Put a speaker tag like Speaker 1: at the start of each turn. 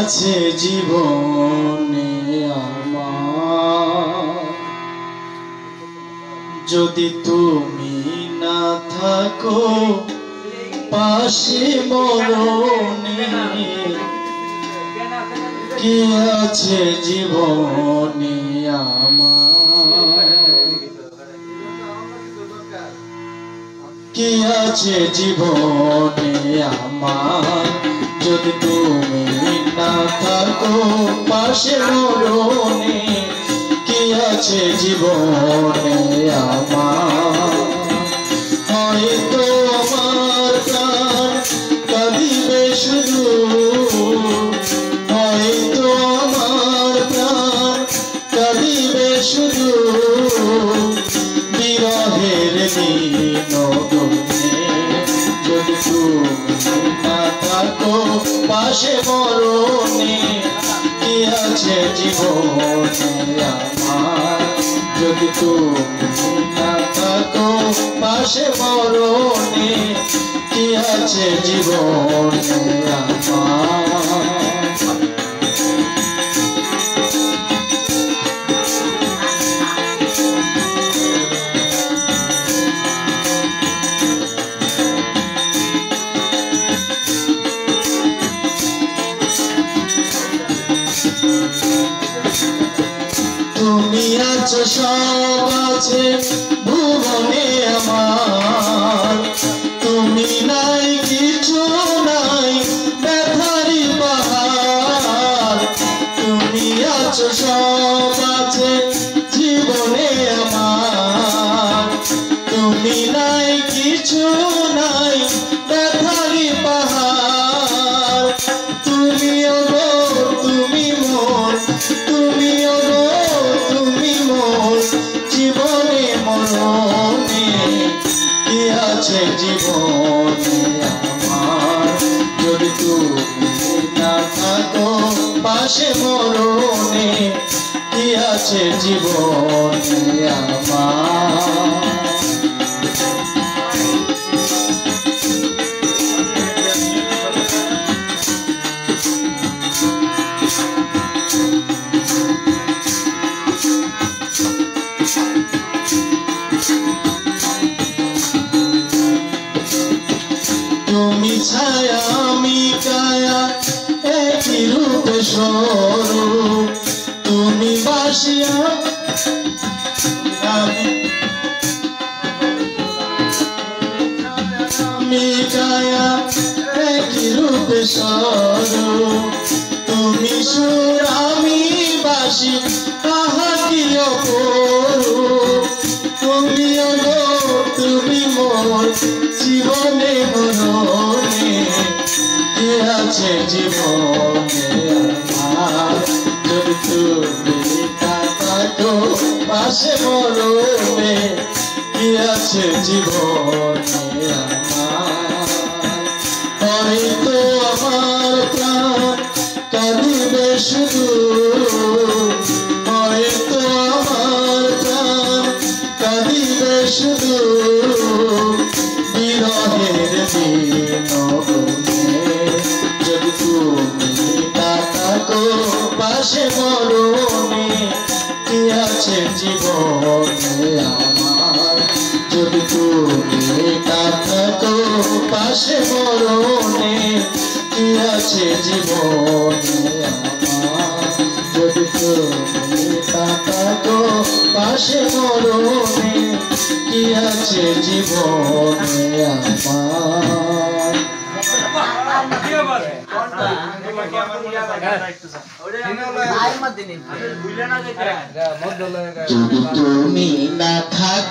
Speaker 1: আছে জীবনে আমার, যদি তুমি না থাকো পাশে মরণে, কি আছে জীবনে আমার, কি আছে জীবনে আমার, যদি তুমি না থাকো পাশে মরণে, কি আছে জীবনে আমার। হয়তো আমার প্রাণ কাঁদিবে শুধু, হয়তো আমার প্রাণ কাঁদিবে শুধু, বিরহের দিনগুনে, যদি তুমি না থাকো পাশে মরণে, কি আছে জীবনে আমার, যদি তুমি না থাকো পাশে মরণে, কি আছে জীবনে আমার। তুমি আছো সব আছে ভুবনে আমার, তুমি নাই কিছু নাই ব্যথারি পাহাড়, তুমি আছো সব আছে জীবনে আমার, তুমি নাই কিছু নাই ব্যথারি পাহাড়, তুমি ওগো তুমি মোর, তুমি ওগো জীবনে মরণে, কি আছে জীবনে আমার, যদি তুমি না থাকো পাশে মরণে, কি আছে জীবনে আমার। তুমি ছায়া আমি কায়া একই রূপে স্বরূপ, তুমি বাসিয়া আমি কায়া একই রূপে স্বরূপ, তুমি সুর আমি বাসি তাহা কি অপরূপ, তুমি ওগো তুমি মোর জীবনে মরণে, কি আছে জীবনে আমার, যদি তুমি না থাকো পাশে মরণে, কি আছে জীবনে আমার। হয়তো আমার প্রাণ কাঁদিবে শুধু, হয়তো আমার প্রাণ কাঁদিবে শুধু, বিরহের দিনগুনে, যদি তুমি না থাকো পাশে মরণে, কি আছে জীবনে আমার, যদি তুমি না থাকো পাশে মরণে, কি আছে জীবনে আমার, যদি তুমি না থাকো পাশে মরণে, কি আছে জীবনে আমার। যদি তুমি না থাকো